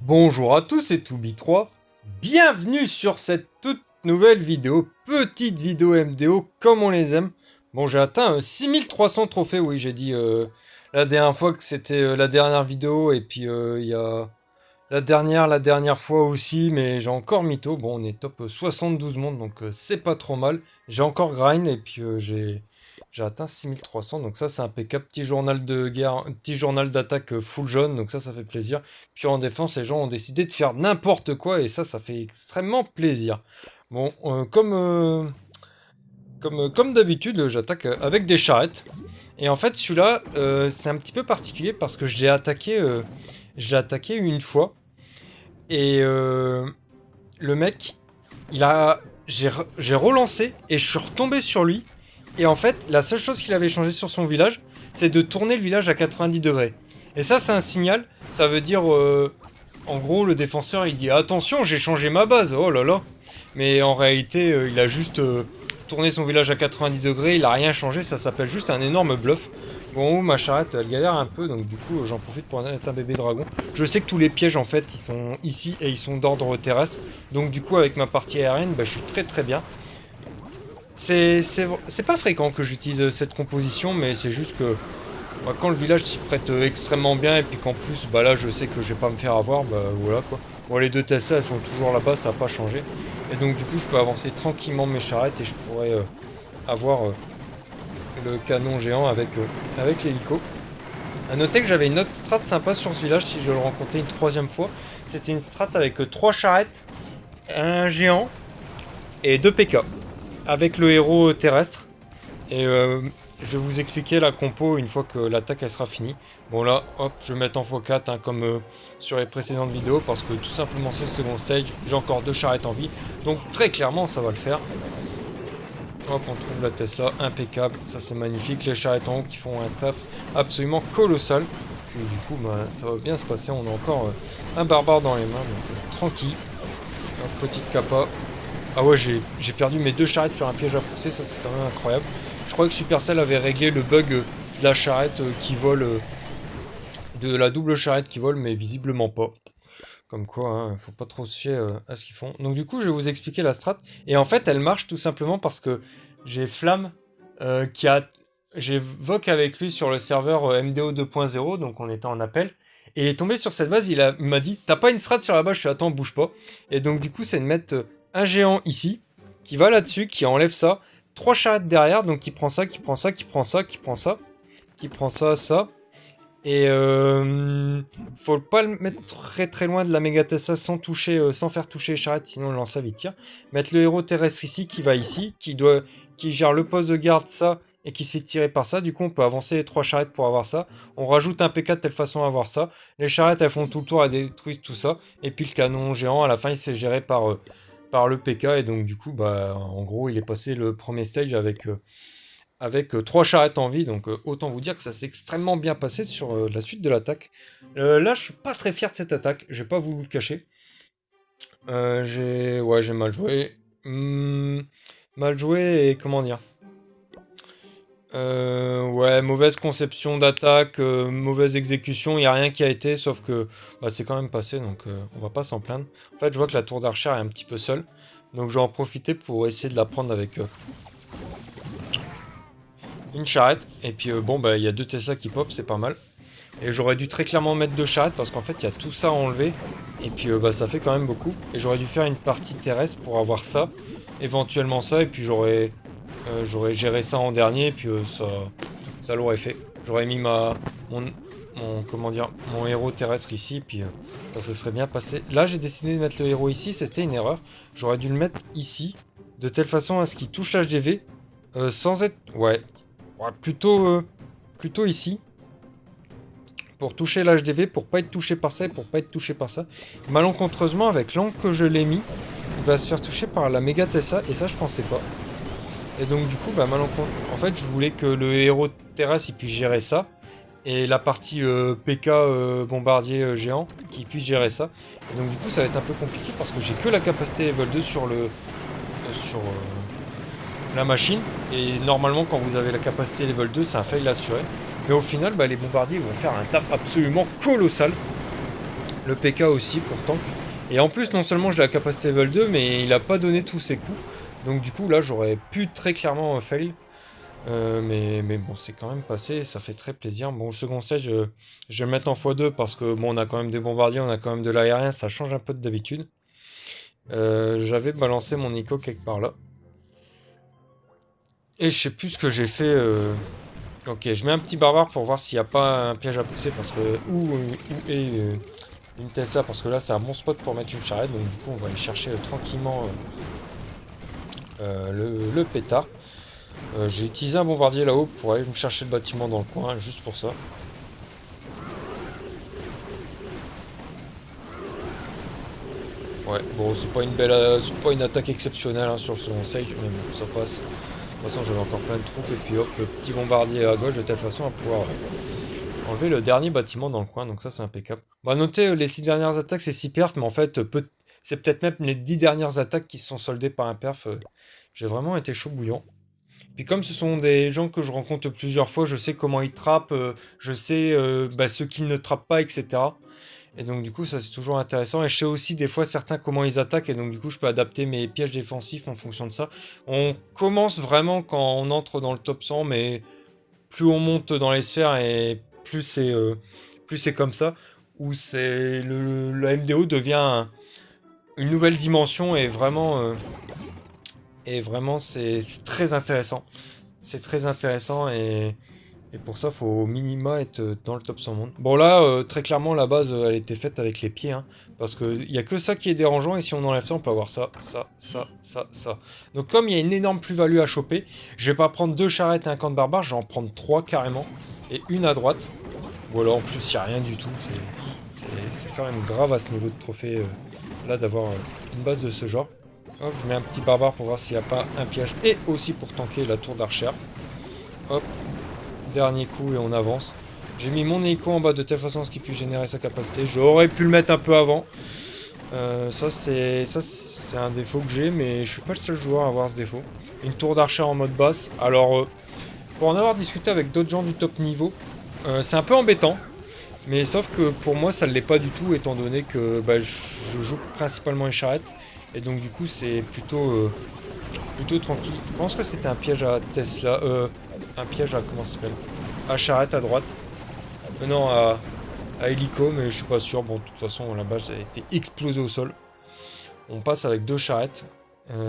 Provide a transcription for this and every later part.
Bonjour à tous, c'est Toubi3. Bienvenue sur cette toute nouvelle vidéo, petite vidéo MDO comme on les aime. Bon, j'ai atteint 6300 trophées, oui, j'ai dit la dernière fois que c'était la dernière vidéo, et puis il y a la dernière fois aussi, mais j'ai encore mytho. Bon, on est top 72 mondes, donc c'est pas trop mal. J'ai encore grind, et puis j'ai atteint 6300, donc ça c'est impeccable. Petit journal de guerre, petit journal d'attaque full jaune, donc ça fait plaisir. Puis en défense, les gens ont décidé de faire n'importe quoi, et ça fait extrêmement plaisir. Bon, comme d'habitude, j'attaque avec des charrettes. Et en fait, celui-là, c'est un petit peu particulier parce que je l'ai attaqué une fois. Et le mec, j'ai relancé et je suis retombé sur lui. Et en fait, la seule chose qu'il avait changé sur son village, c'est de tourner le village à 90 degrés. Et ça, c'est un signal. Ça veut dire, en gros, le défenseur, il dit attention, j'ai changé ma base. Oh là là. Mais en réalité, il a juste tourné son village à 90 degrés. Il a rien changé. Ça s'appelle juste un énorme bluff. Bon, ma charrette, elle galère un peu, donc du coup, j'en profite pour mettre un bébé dragon. Je sais que tous les pièges, en fait, ils sont ici et ils sont d'ordre terrestre. Donc du coup, avec ma partie aérienne, bah, je suis très bien. C'est pas fréquent que j'utilise cette composition, mais c'est juste que bah, quand le village s'y prête extrêmement bien, et puis qu'en plus, bah là, je sais que je vais pas me faire avoir, bah voilà quoi. Bon, les deux Tesla, elles sont toujours là-bas, ça n'a pas changé. Et donc du coup, je peux avancer tranquillement mes charrettes et je pourrais avoir le canon géant avec l'hélico. A noter que j'avais une autre strat sympa sur ce village si je le rencontrais une troisième fois. C'était une strat avec 3 charrettes, un géant et 2 PK. Avec le héros terrestre. Et je vais vous expliquer la compo une fois que l'attaque elle sera finie. Bon là, hop, je vais mettre en x4 hein, comme sur les précédentes vidéos parce que tout simplement c'est le second stage. J'ai encore 2 charrettes en vie. Donc très clairement ça va le faire. Hop, on trouve la Tesla, impeccable, ça c'est magnifique. Les charrettes en haut qui font un taf absolument colossal. Puis du coup, bah, ça va bien se passer. On a encore un barbare dans les mains, donc tranquille. Hop, petite capa. Ah ouais, j'ai perdu mes 2 charrettes sur un piège à pousser, ça c'est quand même incroyable. Je crois que Supercell avait réglé le bug de la charrette qui vole, de la double charrette qui vole, mais visiblement pas. Comme quoi, hein, faut pas trop se fier à ce qu'ils font. Donc du coup, je vais vous expliquer la strat. Et en fait, elle marche tout simplement parce que j'ai Flamme qui a... J'ai Voc avec lui sur le serveur MDO 2.0, donc on était en appel. Et il est tombé sur cette base, il m'a dit « T'as pas une strat sur la base ?» Je suis « Attends, bouge pas. » Et donc du coup, c'est de mettre un géant ici, qui va là-dessus, qui enlève ça. 3 charrettes derrière, donc qui prend ça, qui prend ça, qui prend ça, qui prend ça. Qui prend ça, ça. Et faut pas le mettre très loin de la méga Tesla sans toucher, sans faire toucher les charrettes, sinon le lance-lave il tire. Mettre le héros terrestre ici qui va ici, qui gère le poste de garde ça et qui se fait tirer par ça. Du coup on peut avancer les 3 charrettes pour avoir ça. On rajoute un PK de telle façon à avoir ça. Les charrettes elles font tout le tour, elles détruisent tout ça. Et puis le canon géant à la fin il se fait gérer par le PK et donc du coup bah en gros il est passé le premier stage avec 3 charrettes en vie, donc autant vous dire que ça s'est extrêmement bien passé sur la suite de l'attaque. Là, je suis pas très fier de cette attaque, je vais pas vous le cacher. J'ai mal joué. Mal joué et comment dire ouais, mauvaise conception d'attaque, mauvaise exécution, il n'y a rien qui a été, sauf que bah, c'est quand même passé, donc on va pas s'en plaindre. En fait, je vois que la tour d'archer est un petit peu seule, donc je vais en profiter pour essayer de la prendre avec une charrette, et puis bon bah il y a 2 Tesla qui pop, c'est pas mal. Et j'aurais dû très clairement mettre 2 charrettes parce qu'en fait il y a tout ça à enlever, et puis bah ça fait quand même beaucoup. Et j'aurais dû faire une partie terrestre pour avoir ça, éventuellement ça, et puis j'aurais géré ça en dernier, et puis ça l'aurait fait. J'aurais mis comment dire, mon héros terrestre ici, puis ça se serait bien passé. Là j'ai décidé de mettre le héros ici, c'était une erreur. J'aurais dû le mettre ici, de telle façon à ce qu'il touche l'HDV, sans être... Ouais, plutôt ici. Pour toucher l'HDV, pour pas être touché par ça et pour pas être touché par ça. Malencontreusement, avec l'angle que je l'ai mis, il va se faire toucher par la méga Tesla et ça je pensais pas. Et donc du coup, bah en fait, je voulais que le héros terrestre il puisse gérer ça. Et la partie PK bombardier géant qui puisse gérer ça. Et donc du coup, ça va être un peu compliqué parce que j'ai que la capacité level 2 sur la machine, et normalement quand vous avez la capacité level 2 c'est un fail assuré, mais au final bah, les bombardiers vont faire un taf absolument colossal Le PK aussi pour tank. Et en plus, non seulement j'ai la capacité level 2, mais il a pas donné tous ses coups. Donc du coup, là, j'aurais pu très clairement fail. Mais bon, c'est quand même passé, ça fait très plaisir. Bon, le second stage, je vais le mettre en x2 parce que bon, on a quand même des bombardiers, on a quand même de l'aérien, ça change un peu de d'habitude. J'avais balancé mon Nico quelque part là. Et je sais plus ce que j'ai fait. Ok, je mets un petit barbare pour voir s'il n'y a pas un piège à pousser parce que. Où est une Tessa parce que là c'est un bon spot pour mettre une charrette. Donc du coup on va aller chercher tranquillement le pétard. J'ai utilisé un bombardier là-haut pour aller me chercher le bâtiment dans le coin, juste pour ça. Ouais, bon, c'est pas une attaque exceptionnelle hein, sur le second stage, mais bon, ça passe. De toute façon, j'avais encore plein de troupes, et puis hop, le petit bombardier à gauche, de telle façon à pouvoir enlever le dernier bâtiment dans le coin, donc ça, c'est impeccable. Bah, notez, les 6 dernières attaques, c'est 6 perfs, mais en fait, c'est peut-être même les 10 dernières attaques qui se sont soldées par un perf. J'ai vraiment été chaud bouillant. Puis comme ce sont des gens que je rencontre plusieurs fois, je sais comment ils trappent, je sais ceux qui ne trappent pas, etc. Et donc du coup ça c'est toujours intéressant. Et je sais aussi des fois certains comment ils attaquent et donc du coup je peux adapter mes pièges défensifs en fonction de ça. On commence vraiment quand on entre dans le top 100, mais plus on monte dans les sphères et plus c'est comme ça, où la MDO devient une nouvelle dimension et vraiment c'est très intéressant. C'est très intéressant et pour ça, faut au minima être dans le top 100 monde. Bon là, très clairement, la base, elle était faite avec les pieds. Hein, parce qu'il n'y a que ça qui est dérangeant. Et si on enlève ça, on peut avoir ça, ça, ça, ça, ça. Donc comme il y a une énorme plus-value à choper, je vais pas prendre 2 charrettes et un camp de barbares. Je vais en prendre 3 carrément. Et une à droite. Voilà, en plus, il n'y a rien du tout. C'est quand même grave à ce niveau de trophée là d'avoir une base de ce genre. Hop, je mets un petit barbare pour voir s'il n'y a pas un piège. Et aussi pour tanker la tour d'archer. Hop, dernier coup et on avance. J'ai mis mon hélico en bas de telle façon à ce qu'il puisse générer sa capacité. J'aurais pu le mettre un peu avant. Ça c'est un défaut que j'ai, mais je suis pas le seul joueur à avoir ce défaut. Une tour d'archer en mode basse. Alors, pour en avoir discuté avec d'autres gens du top niveau, c'est un peu embêtant. Mais sauf que pour moi ça ne l'est pas du tout étant donné que je joue principalement une charrette. Et donc du coup c'est plutôt tranquille. Je pense que c'était un piège à Tesla. Un piège à comment ça s'appelle? À charrette à droite. Non, à hélico, mais je suis pas sûr. Bon, de toute façon, la base a été explosée au sol. On passe avec 2 charrettes.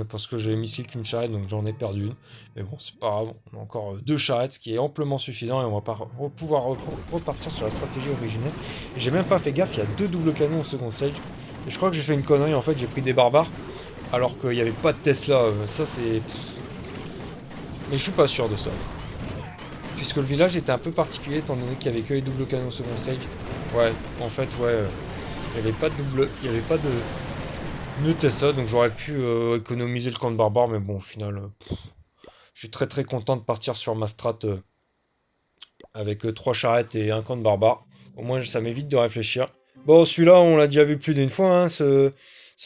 Parce que j'ai mis qu'une charrette, donc j'en ai perdu une. Mais bon, c'est pas grave. On a encore 2 charrettes, ce qui est amplement suffisant. Et on va pas pouvoir repartir sur la stratégie originelle. Et j'ai même pas fait gaffe, il y a 2 doubles canons au second stage. Et je crois que j'ai fait une connerie. En fait, j'ai pris des barbares. Alors qu'il n'y avait pas de Tesla. Ça, c'est. Mais je suis pas sûr de ça. Puisque le village était un peu particulier étant donné qu'il n'y avait que les doubles canons au second stage. Ouais, en fait, ouais, il n'y avait pas de double, il n'y avait pas de Tesla, donc j'aurais pu économiser le camp de barbare, mais bon, au final, je suis très très content de partir sur ma strat avec 3 charrettes et un camp de barbare. Au moins, ça m'évite de réfléchir. Bon, celui-là, on l'a déjà vu plus d'une fois, hein, ce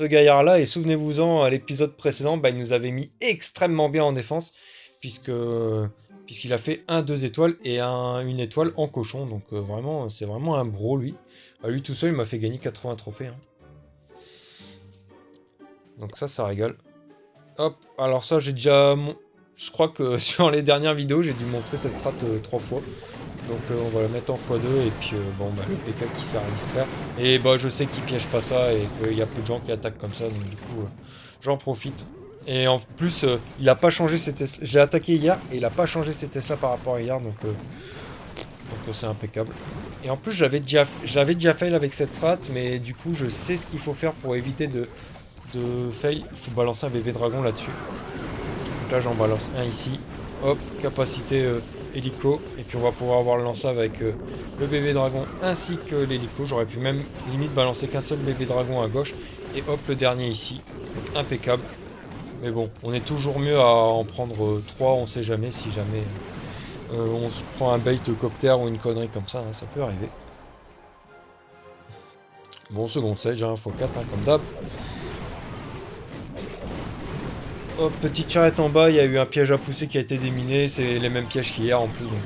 gaillard-là, et souvenez-vous-en, à l'épisode précédent, il nous avait mis extrêmement bien en défense, puisqu'il a fait 2 étoiles et une étoile en cochon. Donc vraiment, c'est vraiment un bro lui. À lui tout seul, il m'a fait gagner 80 trophées. Hein. Donc ça régale. Hop, alors ça j'ai déjà... Je crois que sur les dernières vidéos, j'ai dû montrer cette strat 3 fois. Donc on va la mettre en x2 et puis le PK qui sert à distraire. Et je sais qu'il piège pas ça et qu'il y a peu de gens qui attaquent comme ça. Donc du coup, j'en profite. Et en plus, il a pas changé ses Tesla. Je l'ai attaqué hier et il a pas changé ses Tesla par rapport à hier, donc c'est impeccable. Et en plus, j'avais déjà fail avec cette strat, mais du coup, je sais ce qu'il faut faire pour éviter de fail. Il faut balancer un bébé dragon là-dessus. Donc là, j'en balance un ici. Hop, capacité hélico. Et puis on va pouvoir avoir le lance-lave avec le bébé dragon ainsi que l'hélico. J'aurais pu même limite balancer qu'un seul bébé dragon à gauche. Et hop, le dernier ici. Donc impeccable. Mais bon, on est toujours mieux à en prendre 3, on sait jamais si jamais on se prend un bait copter ou une connerie comme ça, hein, ça peut arriver. Bon, second stage, hein, x4, hein, comme d'hab. Hop, petite charrette en bas, il y a eu un piège à pousser qui a été déminé, c'est les mêmes pièges qu'hier en plus, donc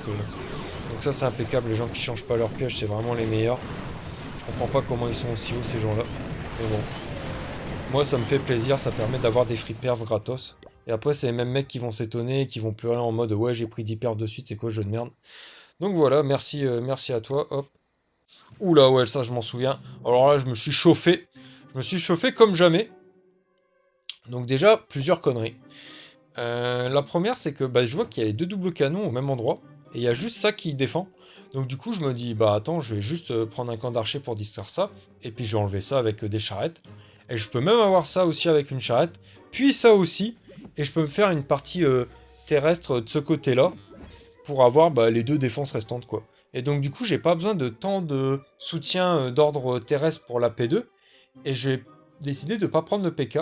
ça c'est impeccable, les gens qui changent pas leurs pièges, c'est vraiment les meilleurs. Je comprends pas comment ils sont aussi hauts ces gens-là. Mais bon. Moi ça me fait plaisir, ça permet d'avoir des free perfs gratos. Et après c'est les mêmes mecs qui vont s'étonner, qui vont pleurer en mode ouais j'ai pris 10 perfs de suite, c'est quoi ce jeu de merde. Donc voilà, merci, merci à toi, hop. Oula ouais ça je m'en souviens. Alors là je me suis chauffé. Je me suis chauffé comme jamais. Donc déjà, plusieurs conneries. La première c'est que bah, je vois qu'il y a les deux doubles canons au même endroit. Et il y a juste ça qui défend. Donc du coup je me dis bah attends je vais juste prendre un camp d'archer pour distraire ça. Et puis je vais enlever ça avec des charrettes. Et je peux même avoir ça aussi avec une charrette. Puis ça aussi. Et je peux me faire une partie terrestre de ce côté-là. Pour avoir bah, les deux défenses restantes quoi. Et donc du coup j'ai pas besoin de tant de soutien d'ordre terrestre pour la P2. Et je vais décider de pas prendre le PK.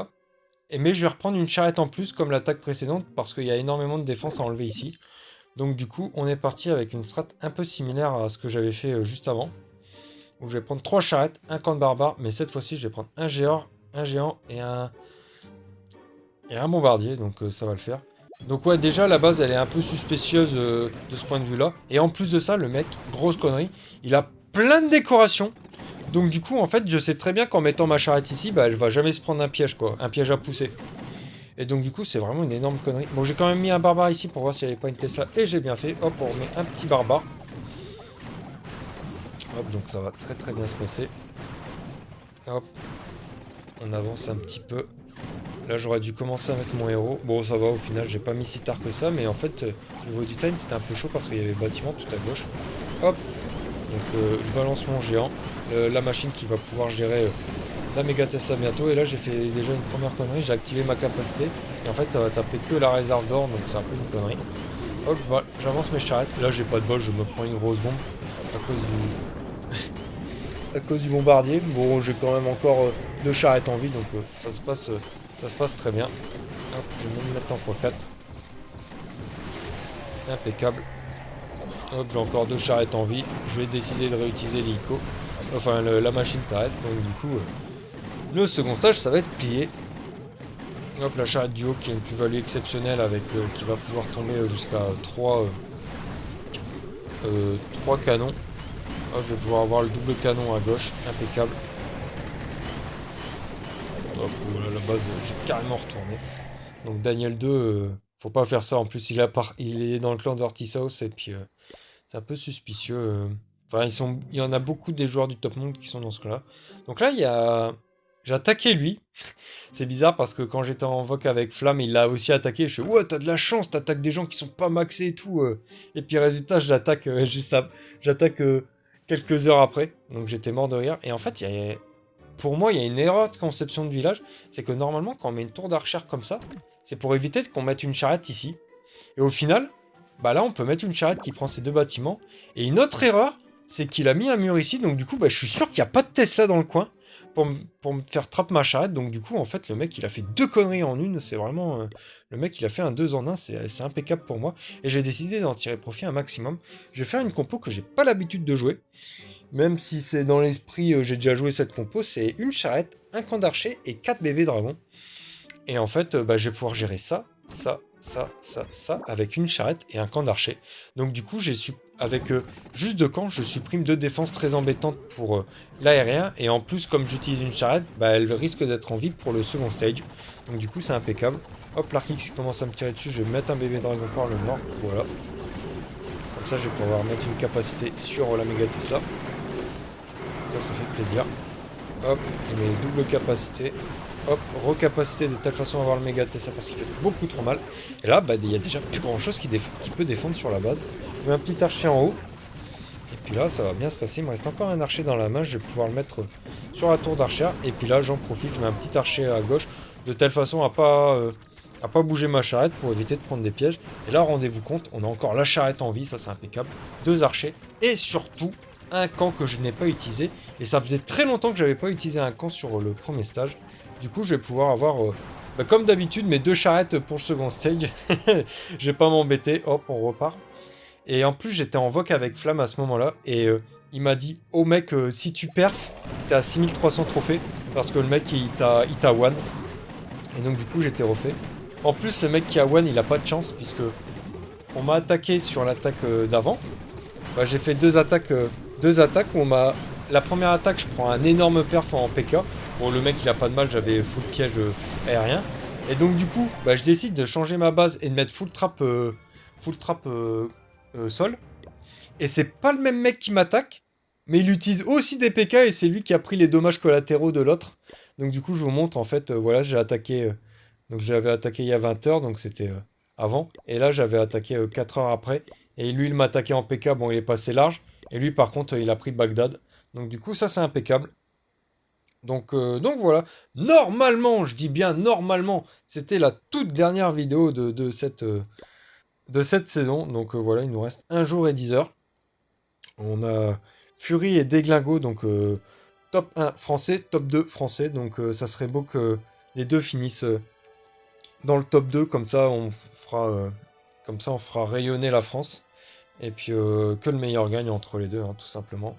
Mais je vais reprendre une charrette en plus comme l'attaque précédente. Parce qu'il y a énormément de défense à enlever ici. Donc du coup on est parti avec une strat un peu similaire à ce que j'avais fait juste avant. Où je vais prendre 3 charrettes, un camp de barbares. Mais cette fois-ci je vais prendre un géant et un bombardier. Donc ça va le faire. Donc ouais, déjà, la base, elle est un peu suspicieuse de ce point de vue-là. Et en plus de ça, le mec, grosse connerie, il a plein de décorations. Donc du coup, en fait, je sais très bien qu'en mettant ma charrette ici, bah, elle va jamais se prendre un piège, quoi. Un piège à pousser. Et donc du coup, c'est vraiment une énorme connerie. Bon, j'ai quand même mis un barbare ici pour voir s'il n'y avait pas une Tesla. Et j'ai bien fait. Hop, on remet un petit barbare. Hop, donc ça va très très bien se passer. Hop. On avance un petit peu. Là, j'aurais dû commencer à mettre mon héros. Bon, ça va, au final, j'ai pas mis si tard que ça. Mais en fait, au niveau du time, c'était un peu chaud parce qu'il y avait le bâtiment tout à gauche. Hop. Donc, je balance mon géant. La machine qui va pouvoir gérer la méga Tesla bientôt. Et là, j'ai fait déjà une première connerie. J'ai activé ma capacité. Et en fait, ça va taper que la réserve d'or. Donc, c'est un peu une connerie. Hop, voilà, j'avance mes charrettes. Là, j'ai pas de bol. Je me prends une grosse bombe à cause du... à cause du bombardier. Bon, j'ai quand même encore 2 charrettes en vie. Donc, ça se passe très bien. Hop, je vais même mettre en x4. Impeccable. Hop, j'ai encore 2 charrettes en vie. Je vais décider de réutiliser l'hélico. Enfin, la machine terrestre. Donc du coup, le second stage, ça va être plié. Hop, la charrette du haut qui est une plus-value exceptionnelle avec qui va pouvoir tomber jusqu'à 3 canons. Hop, je vais pouvoir avoir le double canon à gauche. Impeccable. Hop, voilà, la base, j'ai carrément retourné. Donc Daniel 2, faut pas faire ça. En plus, il est dans le clan d'Ortishouse et puis c'est un peu suspicieux. Enfin, il y en a beaucoup des joueurs du top monde qui sont dans ce clan-là. Donc là, j'ai attaqué lui. C'est bizarre parce que quand j'étais en voc avec Flamme, il l'a aussi attaqué. Je suis ouais, t'as de la chance, t'attaques des gens qui sont pas maxés et tout. Et puis résultat, je l'attaque j'attaque quelques heures après. Donc j'étais mort de rire. Et en fait, pour moi, il y a une erreur de conception de village. C'est que normalement, quand on met une tour d'archère comme ça, c'est pour éviter qu'on mette une charrette ici. Et au final, bah là, on peut mettre une charrette qui prend ces deux bâtiments. Et une autre erreur, c'est qu'il a mis un mur ici. Donc du coup, bah, je suis sûr qu'il n'y a pas de Tesla dans le coin pour me faire trapper ma charrette. Donc du coup, en fait, le mec, il a fait 2 conneries en une. C'est vraiment... le mec, il a fait un 2 en 1. C'est impeccable pour moi. Et j'ai décidé d'en tirer profit un maximum. Je vais faire une compo que j'ai pas l'habitude de jouer. Même si c'est dans l'esprit, j'ai déjà joué cette compo. C'est une charrette, un camp d'archer et 4 bébés dragons. Et en fait, bah, je vais pouvoir gérer ça, avec une charrette et un camp d'archer. Donc du coup, avec juste 2 camps, je supprime 2 défenses très embêtantes pour l'aérien. Et en plus, comme j'utilise une charrette, bah, elle risque d'être en vide pour le second stage. Donc du coup, c'est impeccable. Hop, l'Archix commence à me tirer dessus. Je vais mettre un bébé dragon par le nord. Voilà. Comme ça, je vais pouvoir mettre une capacité sur la méga Tesla. Ça fait plaisir. Hop, je mets double capacité. Hop, recapacité de telle façon à avoir le méga Tesla parce qu'il fait beaucoup trop mal. Et là, bah, il y a déjà plus grand chose qui peut défendre sur la base. Je mets un petit archer en haut. Et puis là, ça va bien se passer. Il me reste encore un archer dans la main. Je vais pouvoir le mettre sur la tour d'archer. Et puis là, j'en profite. Je mets un petit archer à gauche. De telle façon à pas bouger ma charrette pour éviter de prendre des pièges. Et là, rendez-vous compte, on a encore la charrette en vie. Ça, c'est impeccable. 2 archers. Et surtout, un camp que je n'ai pas utilisé. Et ça faisait très longtemps que j'avais pas utilisé un camp sur le premier stage. Du coup, je vais pouvoir avoir, comme d'habitude, mes 2 charrettes pour le second stage. Je vais pas m'embêter. Hop, on repart. Et en plus, j'étais en voc avec Flamme à ce moment-là. Et il m'a dit, oh mec, si tu perfs, t'es à 6300 trophées. Parce que le mec, il t'a one. Et donc, du coup, j'étais refait. En plus, le mec qui a one, il a pas de chance. Puisque on m'a attaqué sur l'attaque d'avant. Bah, j'ai fait 2 attaques où on m'a la première attaque, je prends un énorme perf en PK. Bon, le mec, il a pas de mal, j'avais full piège aérien. Et donc, du coup, bah, je décide de changer ma base et de mettre full trap sol. Et c'est pas le même mec qui m'attaque, mais il utilise aussi des PK et c'est lui qui a pris les dommages collatéraux de l'autre. Donc, du coup, je vous montre, en fait, voilà, j'ai attaqué. Donc, j'avais attaqué il y a 20 heures, donc c'était avant. Et là, j'avais attaqué 4 heures après. Et lui, il m'a attaqué en PK, bon, il est passé large. Et lui, par contre, il a pris Bagdad. Donc, du coup, ça, c'est impeccable. Donc voilà, normalement, je dis bien normalement, c'était la toute dernière vidéo de cette saison. Donc voilà, il nous reste 1 jour et 10 heures. On a Fury et Deglingo, donc top 1 français, top 2 français. Donc ça serait beau que les deux finissent dans le top 2, comme ça on fera rayonner la France. Et puis que le meilleur gagne entre les deux, hein, tout simplement.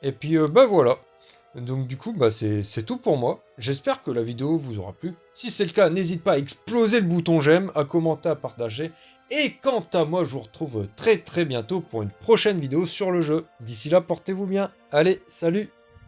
Et puis bah voilà. Donc du coup, bah c'est tout pour moi. J'espère que la vidéo vous aura plu. Si c'est le cas, n'hésite pas à exploser le bouton j'aime, à commenter, à partager. Et quant à moi, je vous retrouve très très bientôt pour une prochaine vidéo sur le jeu. D'ici là, portez-vous bien. Allez, salut!